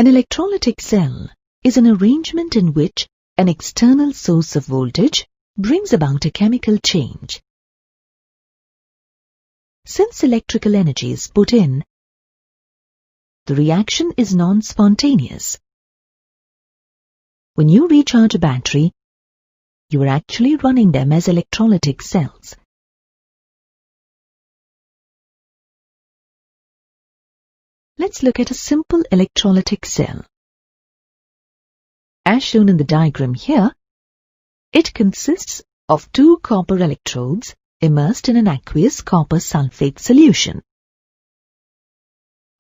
An electrolytic cell is an arrangement in which an external source of voltage brings about a chemical change. Since electrical energy is put in, the reaction is non-spontaneous. When you recharge a battery, you are actually running them as electrolytic cells. Let's look at a simple electrolytic cell. As shown in the diagram here, it consists of two copper electrodes immersed in an aqueous copper sulfate solution.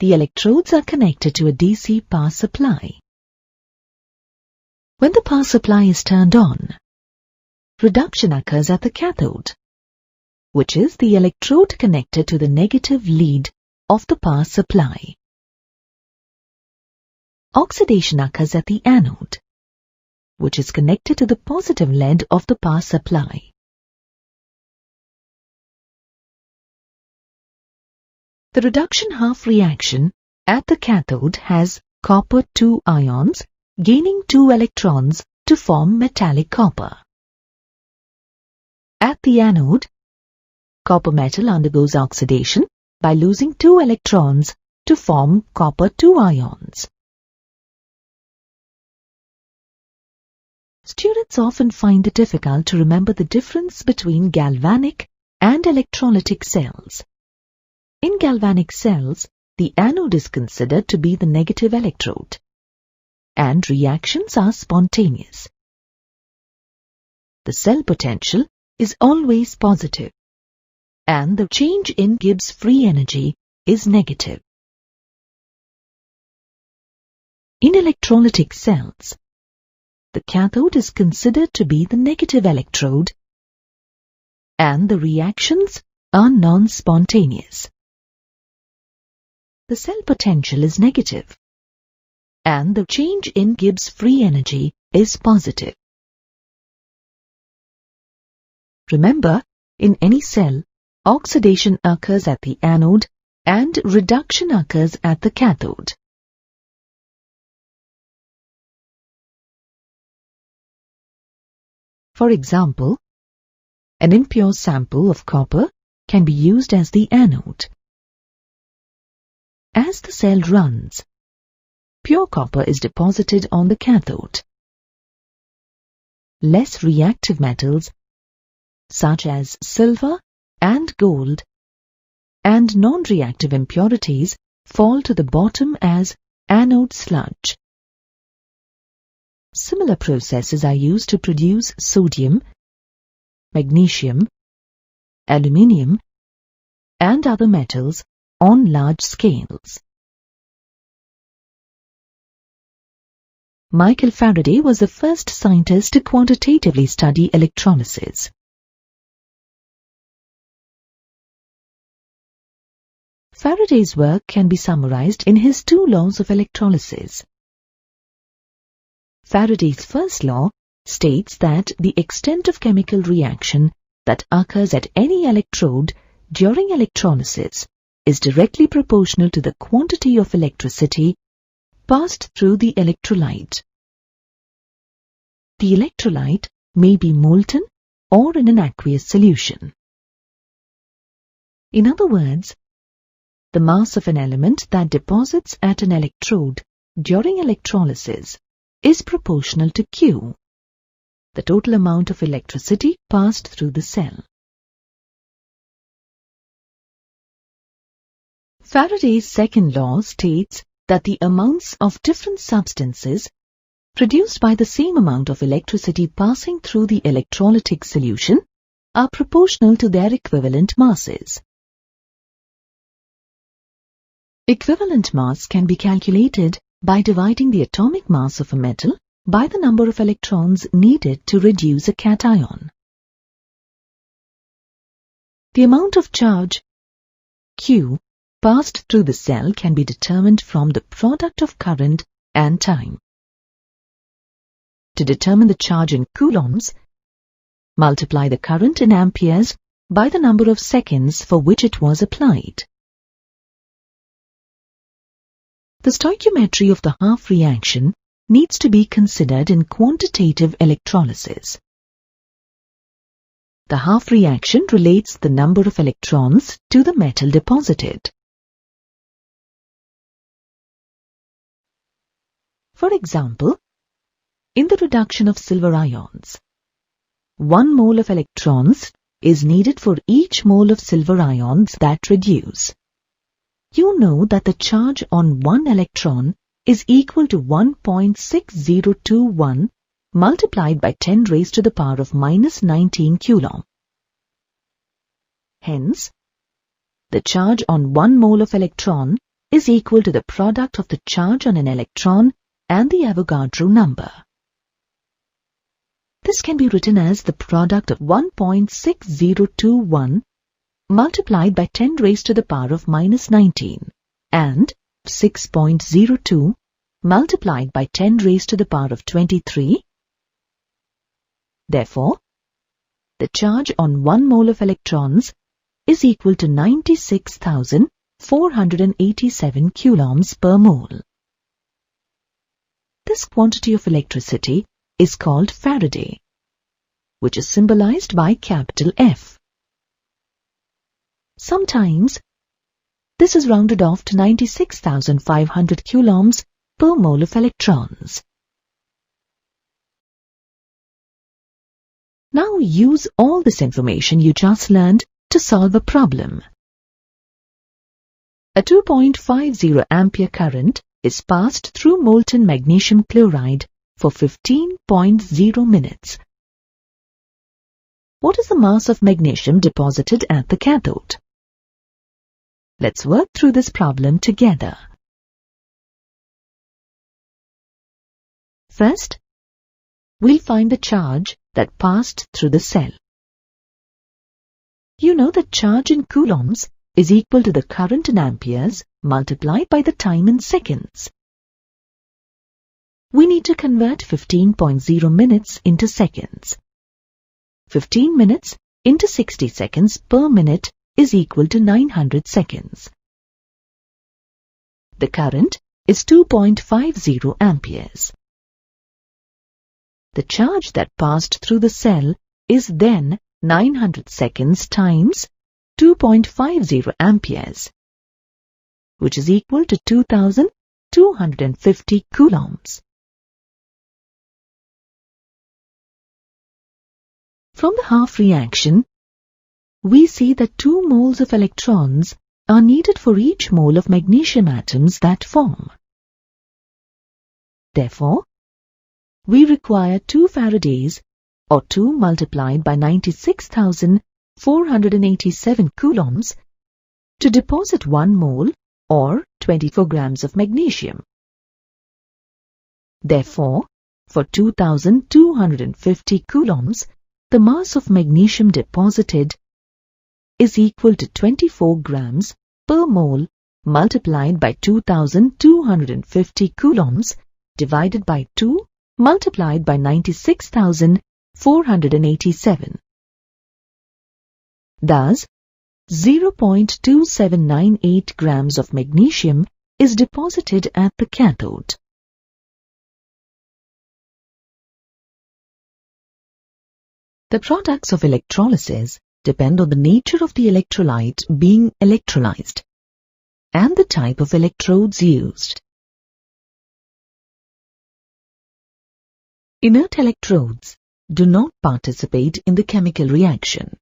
The electrodes are connected to a DC power supply. When the power supply is turned on, reduction occurs at the cathode, which is the electrode connected to the negative lead of the power supply. Oxidation occurs at the anode, which is connected to the positive lead of the power supply. The reduction half reaction at the cathode has copper 2 ions gaining 2 electrons to form metallic copper. At the anode, copper metal undergoes oxidation by losing 2 electrons to form copper 2 ions. Students often find it difficult to remember the difference between galvanic and electrolytic cells. In galvanic cells, the anode is considered to be the negative electrode, and reactions are spontaneous. The cell potential is always positive, and the change in Gibbs free energy is negative. In electrolytic cells, the cathode is considered to be the negative electrode, and the reactions are non-spontaneous. The cell potential is negative, and the change in Gibbs free energy is positive. Remember, in any cell, oxidation occurs at the anode and reduction occurs at the cathode. For example, an impure sample of copper can be used as the anode. As the cell runs, pure copper is deposited on the cathode. Less reactive metals such as silver and gold and non-reactive impurities fall to the bottom as anode sludge. Similar processes are used to produce sodium, magnesium, aluminium, and other metals on large scales. Michael Faraday was the first scientist to quantitatively study electrolysis. Faraday's work can be summarized in his 2 laws of electrolysis. Faraday's first law states that the extent of chemical reaction that occurs at any electrode during electrolysis is directly proportional to the quantity of electricity passed through the electrolyte. The electrolyte may be molten or in an aqueous solution. In other words, the mass of an element that deposits at an electrode during electrolysis is proportional to Q, the total amount of electricity passed through the cell. Faraday's second law states that the amounts of different substances produced by the same amount of electricity passing through the electrolytic solution are proportional to their equivalent masses. Equivalent mass can be calculated by dividing the atomic mass of a metal by the number of electrons needed to reduce a cation. The amount of charge Q passed through the cell can be determined from the product of current and time. To determine the charge in coulombs, multiply the current in amperes by the number of seconds for which it was applied. The stoichiometry of the half reaction needs to be considered in quantitative electrolysis. The half reaction relates the number of electrons to the metal deposited. For example, in the reduction of silver ions, 1 mole of electrons is needed for each mole of silver ions that reduce. You know that the charge on one electron is equal to 1.6021 multiplied by 10 raised to the power of minus 19 coulomb. Hence, the charge on 1 mole of electron is equal to the product of the charge on an electron and the Avogadro number. This can be written as the product of 1.6021 multiplied by 10 raised to the power of minus 19 and 6.02 multiplied by 10 raised to the power of 23. Therefore, the charge on 1 mole of electrons is equal to 96,487 coulombs per mole. This quantity of electricity is called Faraday, which is symbolized by capital F. Sometimes, this is rounded off to 96,500 coulombs per mole of electrons. Now use all this information you just learned to solve a problem. A 2.50 ampere current is passed through molten magnesium chloride for 15.0 minutes. What is the mass of magnesium deposited at the cathode? Let's work through this problem together. First, we'll find the charge that passed through the cell. You know that charge in coulombs is equal to the current in amperes multiplied by the time in seconds. We need to convert 15.0 minutes into seconds. 15 minutes into 60 seconds per minute is equal to 900 seconds. The current is 2.50 amperes. The charge that passed through the cell is then 900 seconds times 2.50 amperes, which is equal to 2,250 coulombs. From the half reaction, we see that 2 moles of electrons are needed for each mole of magnesium atoms that form. Therefore, we require 2 Faradays, or 2 multiplied by 96,487 coulombs, to deposit 1 mole or 24 grams of magnesium. Therefore, for 2,250 coulombs, the mass of magnesium deposited is equal to 24 grams per mole multiplied by 2,250 coulombs divided by 2 multiplied by 96,487. Thus, 0.2798 grams of magnesium is deposited at the cathode. The products of electrolysis depend on the nature of the electrolyte being electrolyzed and the type of electrodes used. Inert electrodes do not participate in the chemical reaction.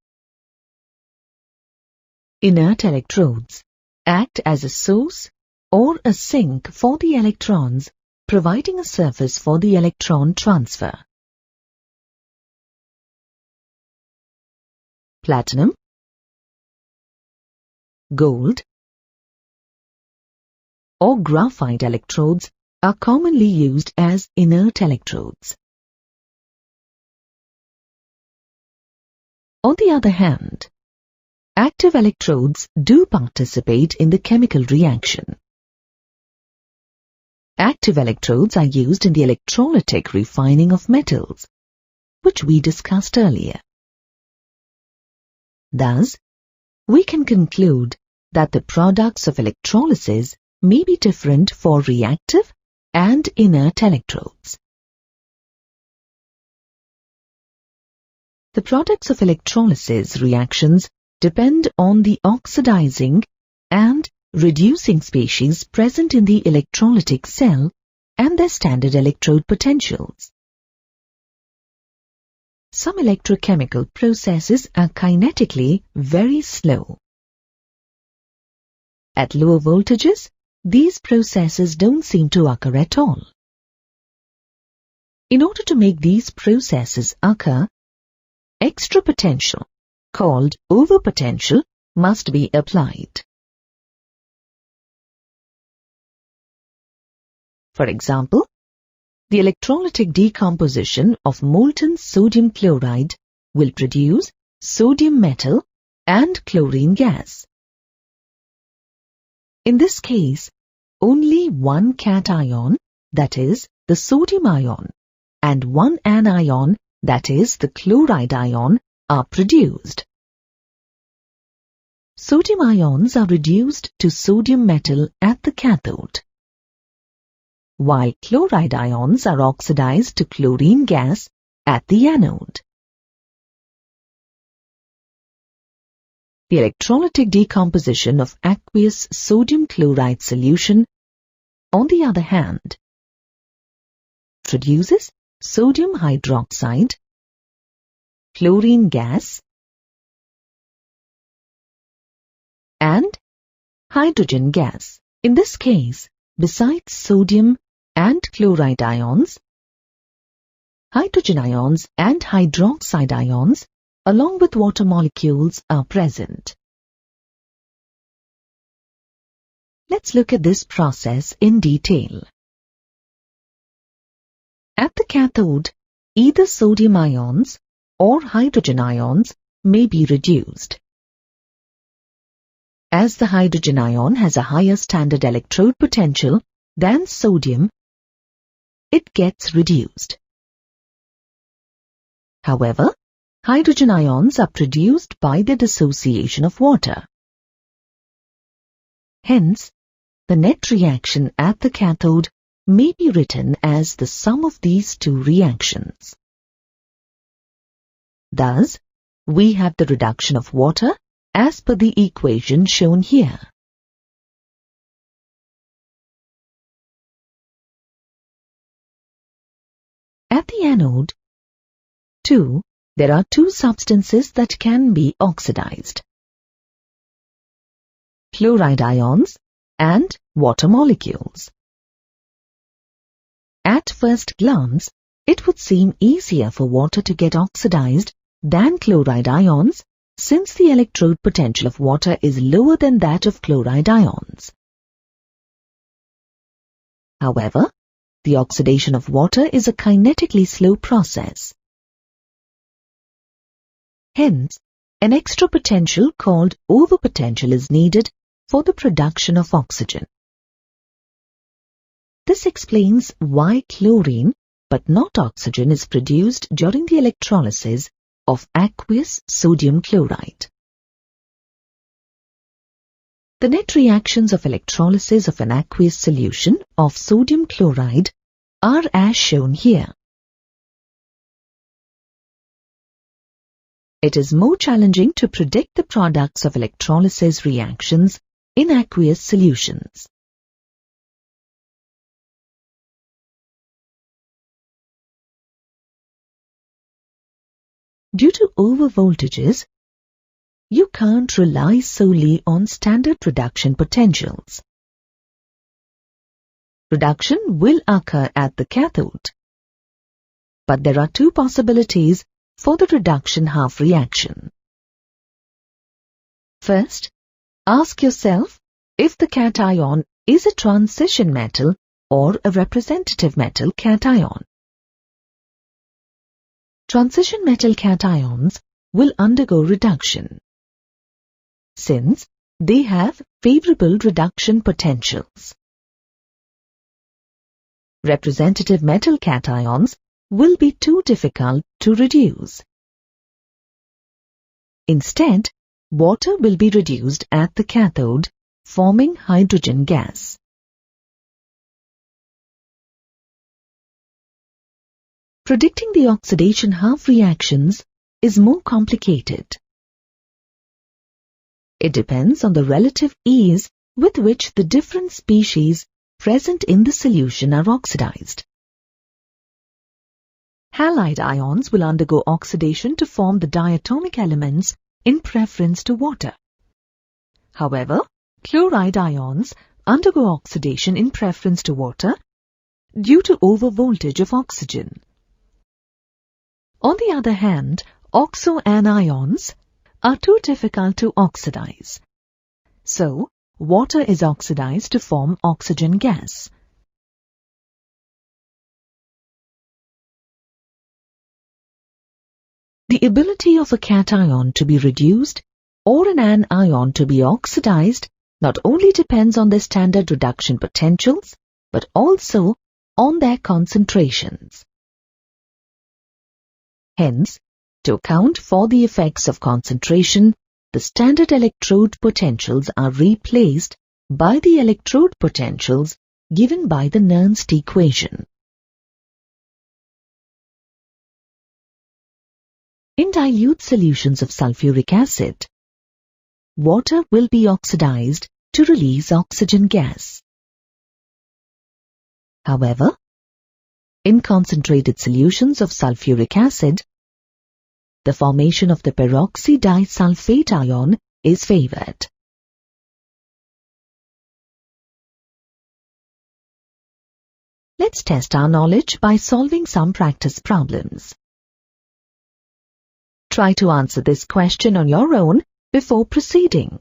Inert electrodes act as a source or a sink for the electrons, providing a surface for the electron transfer. Platinum, gold, or graphite electrodes are commonly used as inert electrodes. On the other hand, active electrodes do participate in the chemical reaction. Active electrodes are used in the electrolytic refining of metals, which we discussed earlier. Thus, we can conclude that the products of electrolysis may be different for reactive and inert electrodes. The products of electrolysis reactions depend on the oxidizing and reducing species present in the electrolytic cell and their standard electrode potentials. Some electrochemical processes are kinetically very slow. At lower voltages, these processes don't seem to occur at all. In order to make these processes occur, extra potential, called overpotential, must be applied. For example, the electrolytic decomposition of molten sodium chloride will produce sodium metal and chlorine gas. In this case, only one cation, that is, the sodium ion, and one anion, that is, the chloride ion, are produced. Sodium ions are reduced to sodium metal at the cathode, while chloride ions are oxidized to chlorine gas at the anode. The electrolytic decomposition of aqueous sodium chloride solution, on the other hand, produces sodium hydroxide, chlorine gas, and hydrogen gas. In this case, besides sodium and chloride ions, hydrogen ions and hydroxide ions, along with water molecules, are present. Let's look at this process in detail. At the cathode, either sodium ions or hydrogen ions may be reduced. As the hydrogen ion has a higher standard electrode potential than sodium, it gets reduced. However, hydrogen ions are produced by the dissociation of water. Hence, the net reaction at the cathode may be written as the sum of these two reactions. Thus, we have the reduction of water as per the equation shown here. At the anode, too, there are two substances that can be oxidized: chloride ions and water molecules. At first glance, it would seem easier for water to get oxidized than chloride ions, since the electrode potential of water is lower than that of chloride ions. However, the oxidation of water is a kinetically slow process. Hence, an extra potential called overpotential is needed for the production of oxygen. This explains why chlorine, but not oxygen, is produced during the electrolysis of aqueous sodium chloride. The net reactions of electrolysis of an aqueous solution of sodium chloride are as shown here. It is more challenging to predict the products of electrolysis reactions in aqueous solutions. Due to overvoltages, you can't rely solely on standard reduction potentials. Reduction will occur at the cathode, but there are two possibilities for the reduction half reaction. First, ask yourself if the cation is a transition metal or a representative metal cation. Transition metal cations will undergo reduction, since they have favorable reduction potentials. Representative metal cations will be too difficult to reduce. Instead, water will be reduced at the cathode, forming hydrogen gas. Predicting the oxidation half reactions is more complicated. It depends on the relative ease with which the different species present in the solution are oxidized. Halide ions will undergo oxidation to form the diatomic elements in preference to water. However, chloride ions undergo oxidation in preference to water due to overvoltage of oxygen. On the other hand, oxoanions are too difficult to oxidize. So, water is oxidized to form oxygen gas. The ability of a cation to be reduced or an anion to be oxidized not only depends on their standard reduction potentials, but also on their concentrations. Hence, to account for the effects of concentration, the standard electrode potentials are replaced by the electrode potentials given by the Nernst equation. In dilute solutions of sulfuric acid, water will be oxidized to release oxygen gas. However, in concentrated solutions of sulfuric acid, the formation of the peroxy disulfate ion is favored. Let's test our knowledge by solving some practice problems. Try to answer this question on your own before proceeding.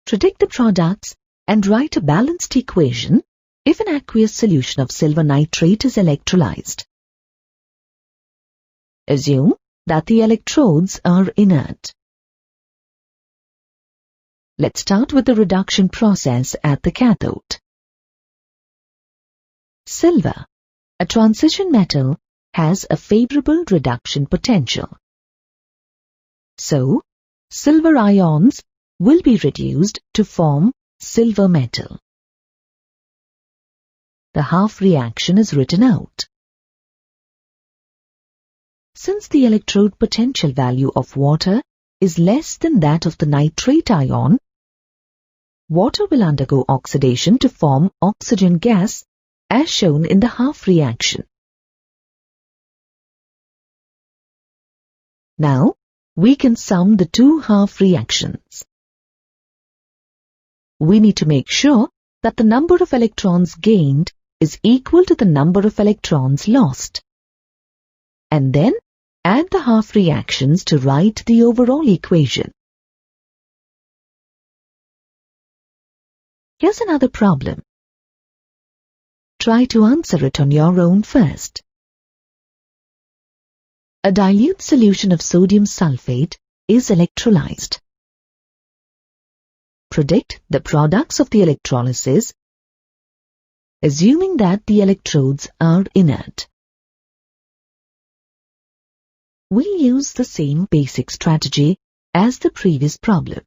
Predict the products and write a balanced equation if an aqueous solution of silver nitrate is electrolyzed. Assume that the electrodes are inert. Let's start with the reduction process at the cathode. Silver, a transition metal, has a favorable reduction potential. So, silver ions will be reduced to form silver metal. The half reaction is written out. Since the electrode potential value of water is less than that of the nitrate ion, water will undergo oxidation to form oxygen gas as shown in the half reaction. Now, we can sum the two half reactions. We need to make sure that the number of electrons gained is equal to the number of electrons lost, and then add the half reactions to write the overall equation. Here's another problem. Try to answer it on your own first. A dilute solution of sodium sulfate is electrolyzed. Predict the products of the electrolysis, assuming that the electrodes are inert. We use the same basic strategy as the previous problem.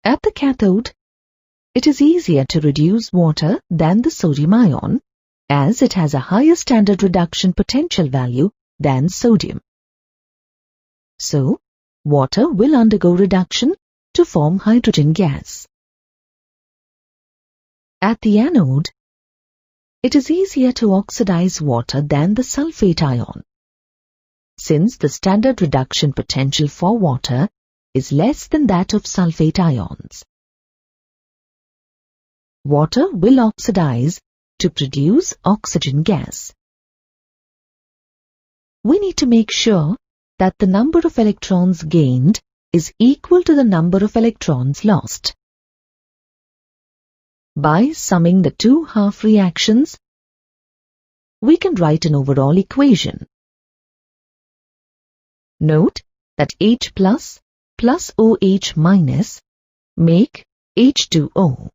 At the cathode, it is easier to reduce water than the sodium ion, as it has a higher standard reduction potential value than sodium. So, water will undergo reduction to form hydrogen gas. At the anode, it is easier to oxidize water than the sulfate ion, since the standard reduction potential for water is less than that of sulfate ions. Water will oxidize to produce oxygen gas. We need to make sure that the number of electrons gained is equal to the number of electrons lost. By summing the two half reactions, we can write an overall equation. Note that H plus OH minus make H2O.